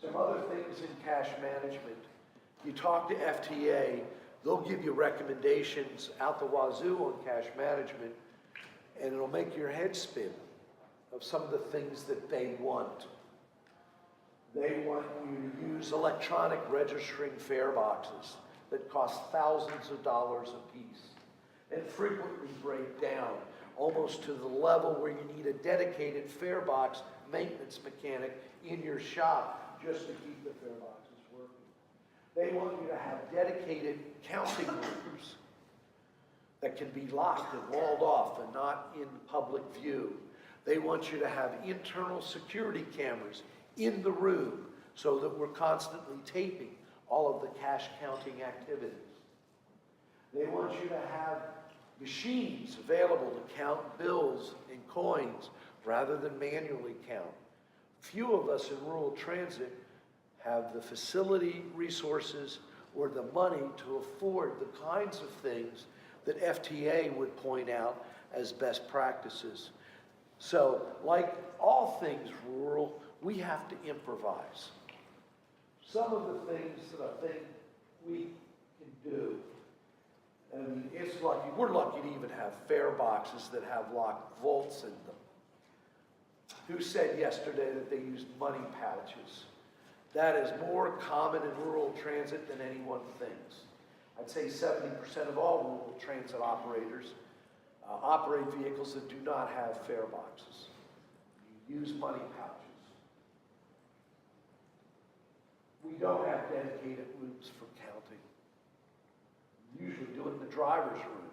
Some other things in cash management. You talk to FTA, they'll give you recommendations out the wazoo on cash management, and it'll make your head spin of some of the things that they want. They want you to use electronic registering fare boxes that cost thousands of dollars a piece and frequently break down almost to the level where you need a dedicated fare box maintenance mechanic in your shop just to keep the fare boxes working. They want you to have dedicated counting rooms that can be locked and walled off and not in public view. They want you to have internal security cameras in the room so that we're constantly taping all of the cash counting activities. They want you to have machines available to count bills and coins rather than manually count. Few of us in rural transit have the facility, resources, or the money to afford the kinds of things that FTA would point out as best practices. So, like all things rural, we have to improvise. Some of the things that I think we can do, I mean, it's lucky, we're lucky to even have fare boxes that have locked vaults in them. Who said yesterday that they use money pouches? That is more common in rural transit than anyone thinks. I'd say 70% of all rural transit operators operate vehicles that do not have fare boxes. You use money pouches. We don't have dedicated rooms for counting. Usually do it in the driver's room.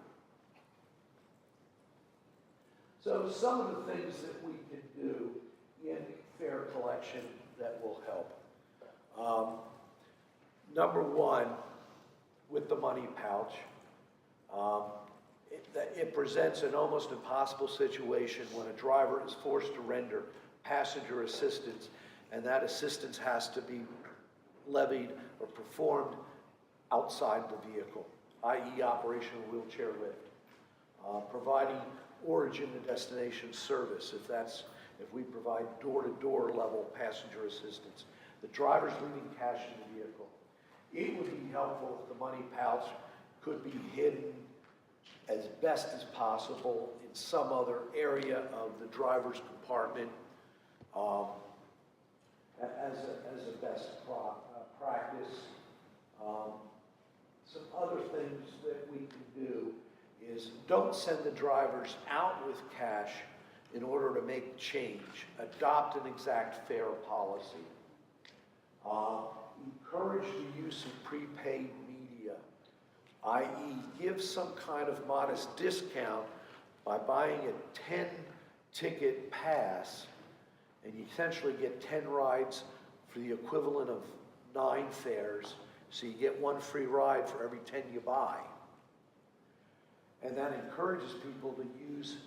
So some of the things that we can do in fare collection that will help. Number one, with the money pouch, it presents an almost impossible situation when a driver is forced to render passenger assistance, and that assistance has to be levied or performed outside the vehicle, i.e. operational wheelchair lift. Providing origin to destination service, if we provide door-to-door level passenger assistance. The driver's leaving cash in the vehicle. It would be helpful if the money pouch could be hidden as best as possible in some other area of the driver's compartment as a best practice. Some other things that we can do is don't send the drivers out with cash in order to make change. Adopt an exact fare policy. Encourage the use of prepaid media, i.e. give some kind of modest discount by buying a 10-ticket pass, and you essentially get 10 rides for the equivalent of 9 fares, so you get 1 free ride for every 10 you buy. And that encourages people to use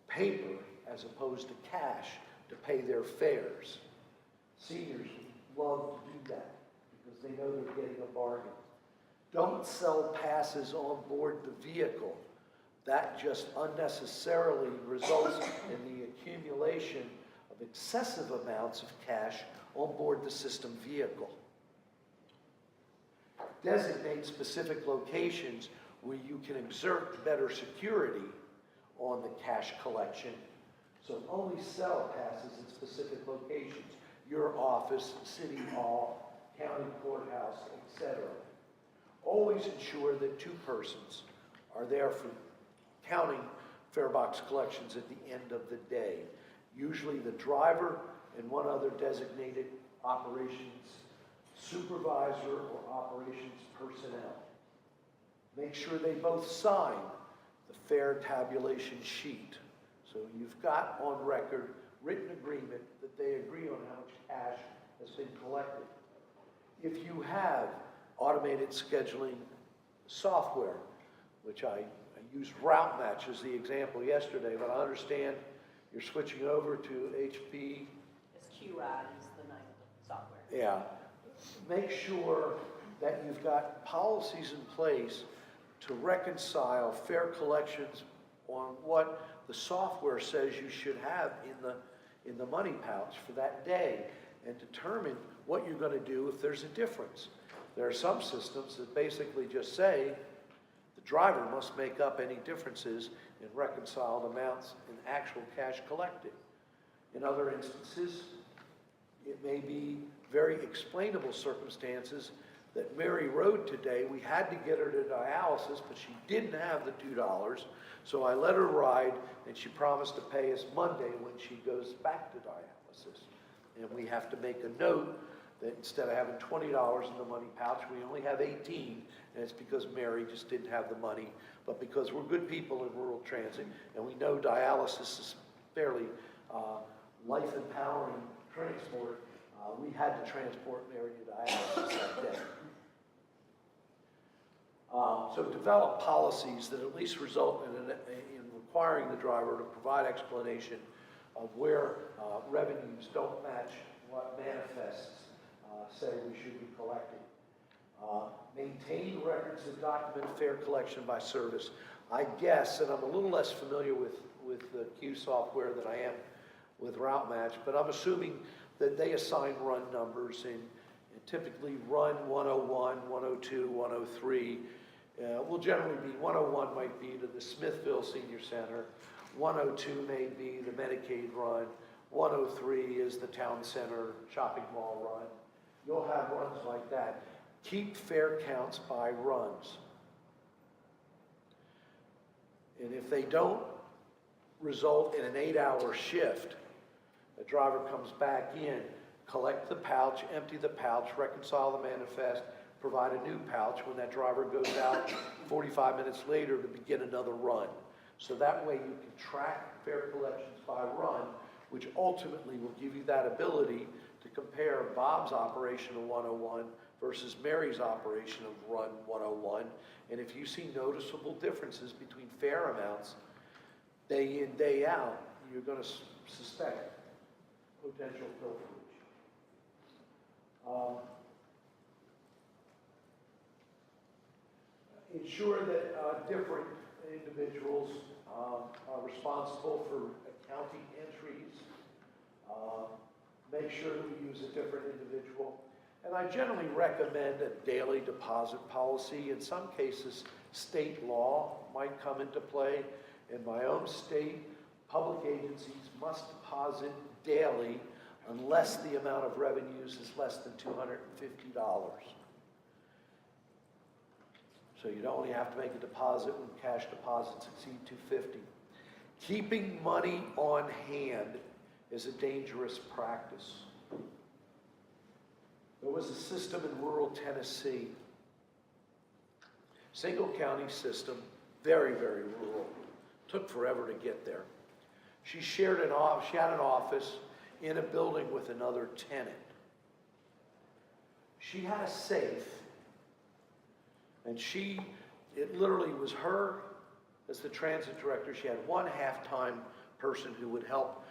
paper as opposed to cash to pay their fares. Seniors love to do that because they know they're getting a bargain. Don't sell passes on board the vehicle. That just unnecessarily results in the accumulation of excessive amounts of cash on board the system vehicle. Designate specific locations where you can exert better security on the cash collection. So only sell passes in specific locations. Your office, city hall, county courthouse, etc. Always ensure that 2 persons are there for counting fare box collections at the end of the day. Usually the driver and 1 other designated operations supervisor or operations personnel. Make sure they both sign the fare tabulation sheet. So you've got on record written agreement that they agree on how much cash has been collected. If you have automated scheduling software, which I used Route Match as the example yesterday, but I understand you're switching over to HP. It's QRAD is the name of the software. Yeah. Make sure that you've got policies in place to reconcile fare collections on what the software says you should have in the money pouch for that day, and determine what you're going to do if there's a difference. There are some systems that basically just say the driver must make up any differences in reconciled amounts in actual cash collected. In other instances, it may be very explainable circumstances that Mary rode today. We had to get her to dialysis, but she didn't have the $2, so I let her ride, and she promised to pay us Monday when she goes back to dialysis. And we have to make a note that instead of having $20 in the money pouch, we only have 18, and it's because Mary just didn't have the money, but because we're good people in rural transit, and we know dialysis is fairly life-empowering transport, we had to transport Mary to dialysis that day. So develop policies that at least result in requiring the driver to provide explanation of where revenues don't match what manifests say we should be collecting. Maintain records that document fare collection by service. I guess, and I'm a little less familiar with the Q software than I am with Route Match, but I'm assuming that they assign run numbers, and typically run 101, 102, 103 will generally be 101 might be to the Smithville Senior Center, 102 may be the Medicaid run, 103 is the Town Center Shopping Mall run. You'll have runs like that. Keep fare counts by runs. And if they don't result in an 8-hour shift, the driver comes back in, collect the pouch, empty the pouch, reconcile the manifest, provide a new pouch when that driver goes out 45 minutes later to begin another run. So that way you can track fare collections by run, which ultimately will give you that ability to compare Bob's operation of 101 versus Mary's operation of run 101. And if you see noticeable differences between fare amounts day in, day out, you're going to suspect potential pilferage. Ensure that different individuals are responsible for accounting entries. Make sure that we use a different individual. And I generally recommend a daily deposit policy. In some cases, state law might come into play. In my own state, public agencies must deposit daily unless the amount of revenues is less than $250. So you'd only have to make a deposit when cash deposits exceed $250. Keeping money on hand is a dangerous practice. There was a system in rural Tennessee, single county system, very, very rural. Took forever to get there. She had an office in a building with another tenant. She had a safe, and it literally was her as the transit director. She had one half-time person who would help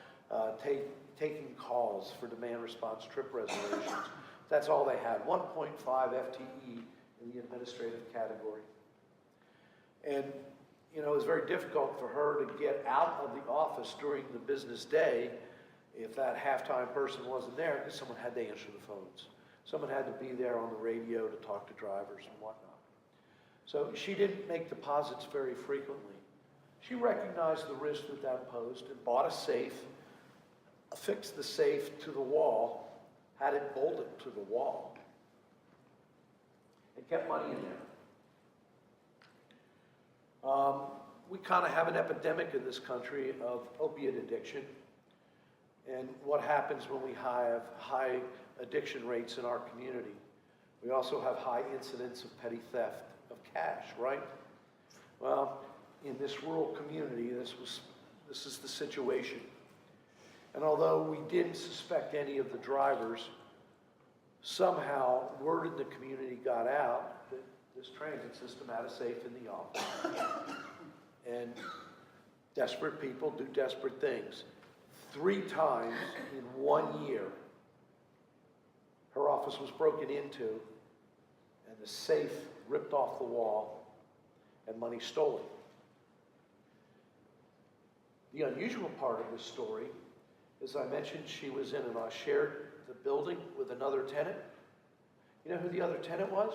taking calls for demand response trip reservations. That's all they had, 1.5 FTE in the administrative category. And it was very difficult for her to get out of the office during the business day if that half-time person wasn't there, because someone had to answer the phones. Someone had to be there on the radio to talk to drivers and whatnot. So she didn't make deposits very frequently. She recognized the risk that posed and bought a safe, affixed the safe to the wall, had it bolted to the wall, and kept money in there. We kind of have an epidemic in this country of opiate addiction. And what happens when we have high addiction rates in our community? We also have high incidence of petty theft of cash, right? Well, in this rural community, this is the situation. And although we didn't suspect any of the drivers, somehow word in the community got out that this transit system had a safe in the office. And desperate people do desperate things. 3 times in 1 year, her office was broken into and the safe ripped off the wall and money stolen. The unusual part of this story is I mentioned she was in and I shared the building with another tenant. You know who the other tenant was?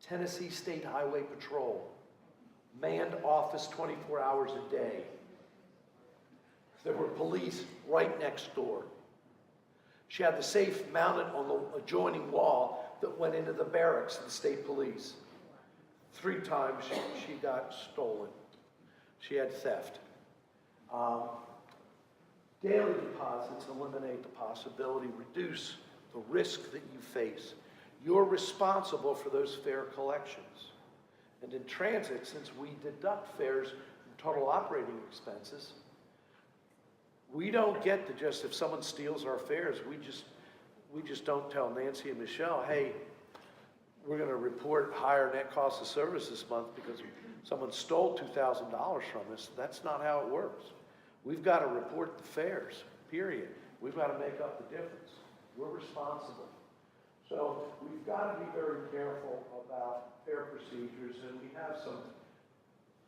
Tennessee State Highway Patrol. Manned office 24 hours a day. There were police right next door. She had the safe mounted on the adjoining wall that went into the barracks of the state police. 3 times she got stolen. She had theft. Daily deposits eliminate the possibility, reduce the risk that you face. You're responsible for those fare collections. And in transit, since we deduct fares from total operating expenses, we don't get to just, if someone steals our fares, we just don't tell Nancy and Michelle, hey, we're going to report higher net cost of service this month because someone stole $2,000 from us. That's not how it works. We've got to report the fares, period. We've got to make up the difference. We're responsible. So we've got to be very careful about fare procedures, and we have some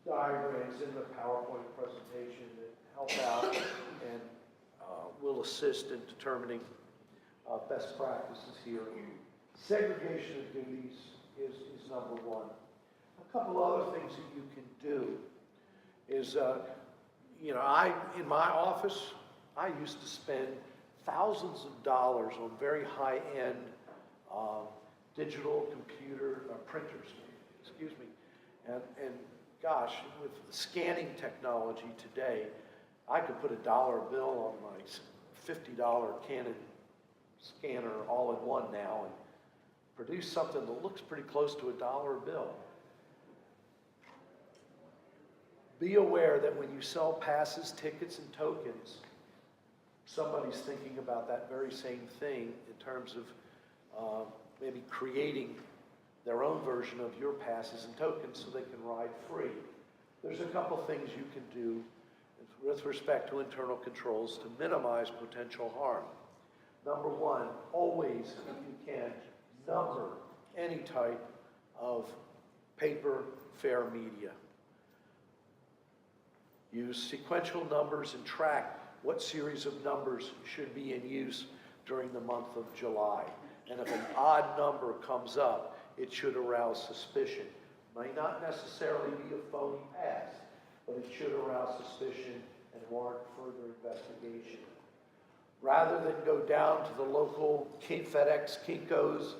diagrams in the PowerPoint presentation that help out and will assist in determining best practices here. Segregation of duties is number one. A couple other things that you can do is, in my office, I used to spend thousands of dollars on very high-end digital computer printers, and gosh, with scanning technology today, I could put a dollar bill on my $50 Canon scanner all in one now and produce something that looks pretty close to a dollar bill. Be aware that when you sell passes, tickets, and tokens, somebody's thinking about that very same thing in terms of maybe creating their own version of your passes and tokens so they can ride free. There's a couple things you can do with respect to internal controls to minimize potential harm. Number one, always, if you can, number any type of paper fare media. Use sequential numbers and track what series of numbers should be in use during the month of July. And if an odd number comes up, it should arouse suspicion. May not necessarily be a phony pass, but it should arouse suspicion and warrant further investigation. Rather than go down to the local FedEx Kinko's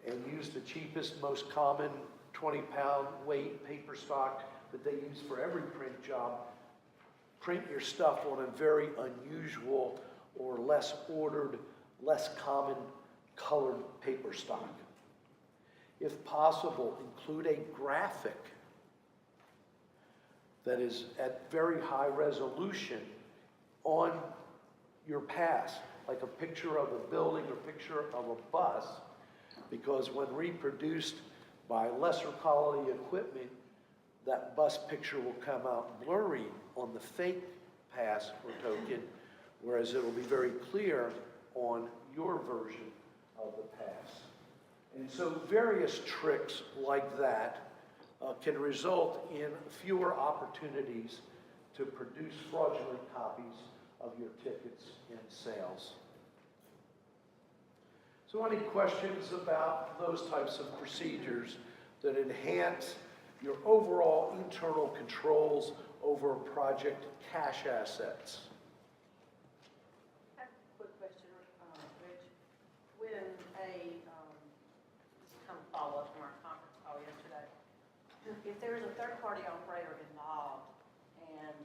and use the cheapest, most common 20-pound weight paper stock that they use for every print job, print your stuff on a very unusual or less ordered, less common colored paper stock. If possible, include a graphic that is at very high resolution on your pass, like a picture of a building or picture of a bus, because when reproduced by lesser quality equipment, that bus picture will come out blurry on the fake pass or token, whereas it'll be very clear on your version of the pass. And so various tricks like that can result in fewer opportunities to produce fraudulent copies of your tickets and sales. So any questions about those types of procedures that enhance your overall internal controls over project cash assets? I have a quick question, Rich. When this is kind of follow up from our conference call yesterday, if there is a third-party operator involved and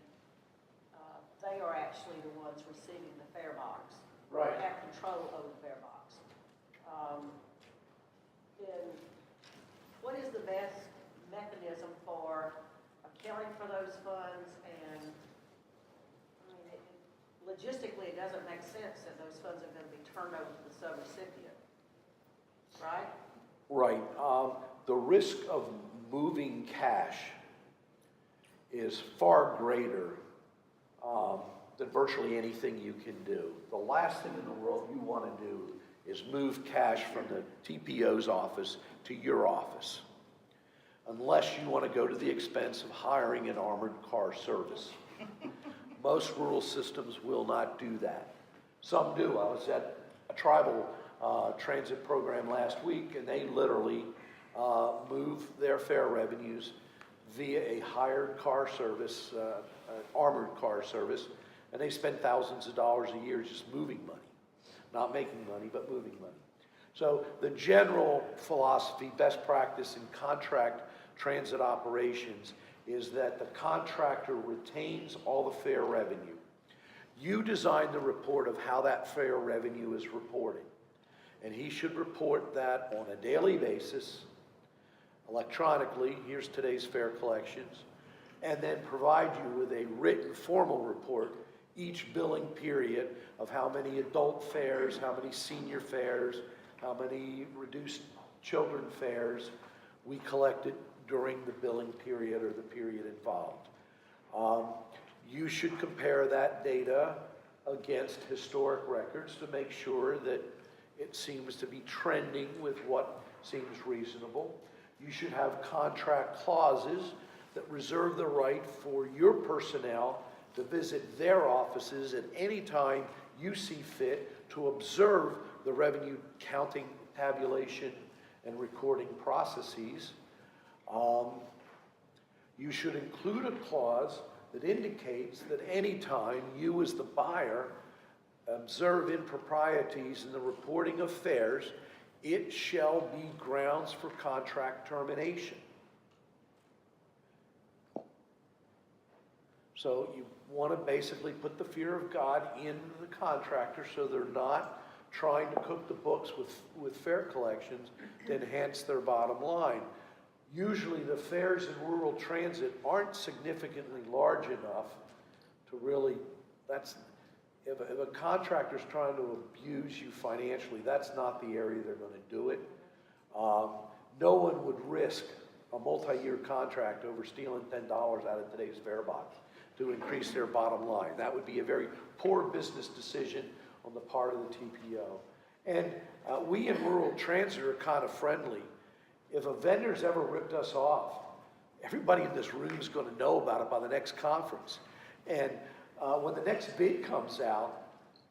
they are actually the ones receiving the fare box, Right. or have control over the fare box, then what is the best mechanism for accounting for those funds? And logistically, it doesn't make sense that those funds are going to be turned over to the subrecipient, right? Right. The risk of moving cash is far greater than virtually anything you can do. The last thing in the world you want to do is move cash from the TPO's office to your office, unless you want to go to the expense of hiring an armored car service. Most rural systems will not do that. Some do. I was at tribal transit program last week, and they literally move their fare revenues via a hired car service, armored car service, and they spend thousands of dollars a year just moving money. Not making money, but moving money. So the general philosophy, best practice in contract transit operations is that the contractor retains all the fare revenue. You design the report of how that fare revenue is reported. And he should report that on a daily basis, electronically, here's today's fare collections, and then provide you with a written formal report each billing period of how many adult fares, how many senior fares, how many reduced children fares we collected during the billing period or the period involved. You should compare that data against historic records to make sure that it seems to be trending with what seems reasonable. You should have contract clauses that reserve the right for your personnel to visit their offices at any time you see fit to observe the revenue counting, tabulation, and recording processes. You should include a clause that indicates that any time you as the buyer observe improprieties in the reporting of fares, it shall be grounds for contract termination. So you want to basically put the fear of God in the contractor so they're not trying to cook the books with fare collections to enhance their bottom line. Usually the fares in rural transit aren't significantly large enough to really, if a contractor's trying to abuse you financially, that's not the area they're going to do it. No one would risk a multi-year contract over stealing $10 out of today's fare box to increase their bottom line. That would be a very poor business decision on the part of the TPO. And we in rural transit are kind of friendly. If a vendor's ever ripped us off, everybody in this room is going to know about it by the next conference. And when the next bid comes out,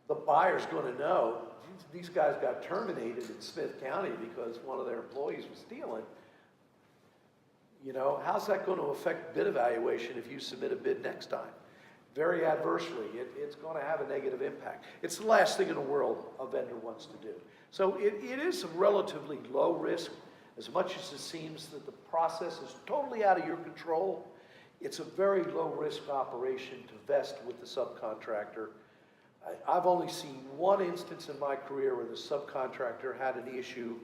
the buyer's going to know these guys got terminated in Smith County because one of their employees was stealing. You know, how's that going to affect bid evaluation if you submit a bid next time? Very adversely. It's going to have a negative impact. It's the last thing in the world a vendor wants to do. So it is a relatively low risk. As much as it seems that the process is totally out of your control, it's a very low risk operation to vest with the subcontractor. I've only seen one instance in my career where the subcontractor had an issue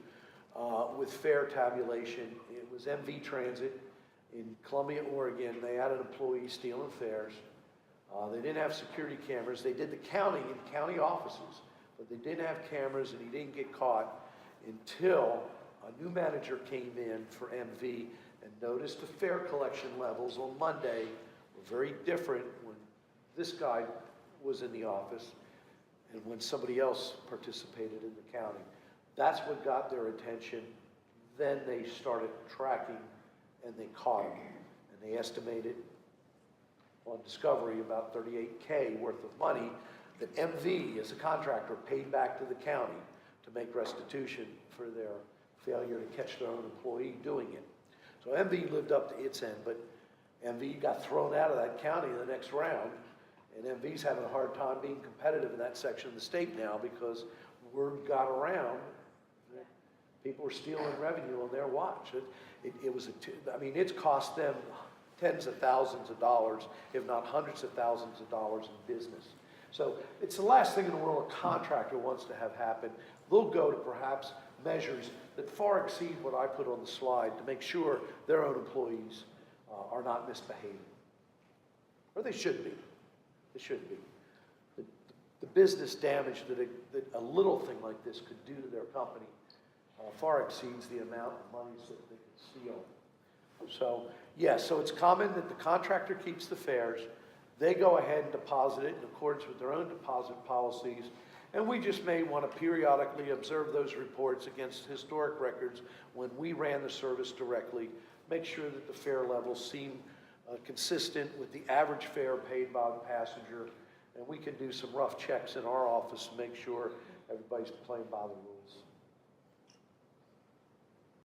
with fare tabulation. It was MV Transit in Columbia, Oregon. They had an employee stealing fares. They didn't have security cameras. They did the counting in county offices, but they didn't have cameras, and he didn't get caught until a new manager came in for MV and noticed the fare collection levels on Monday were very different when this guy was in the office and when somebody else participated in the counting. That's what got their attention. Then they started tracking and they caught him. And they estimated on discovery about $38K worth of money that MV as a contractor paid back to the county to make restitution for their failure to catch their own employee doing it. So MV lived up to its end, but MV got thrown out of that county in the next round, and MV's having a hard time being competitive in that section of the state now because word got around that people were stealing revenue on their watch. It's cost them tens of thousands of dollars, if not hundreds of thousands of dollars in business. So it's the last thing in the world a contractor wants to have happen. They'll go to perhaps measures that far exceed what I put on the slide to make sure their own employees are not misbehaving. Or they should be. They should be. The business damage that a little thing like this could do to their company far exceeds the amount of money that they could steal. So, yes, so it's common that the contractor keeps the fares. They go ahead and deposit it in accordance with their own deposit policies. And we just may want to periodically observe those reports against historic records when we ran the service directly, make sure that the fare levels seem consistent with the average fare paid by the passenger. And we can do some rough checks in our office to make sure everybody's playing by the rules.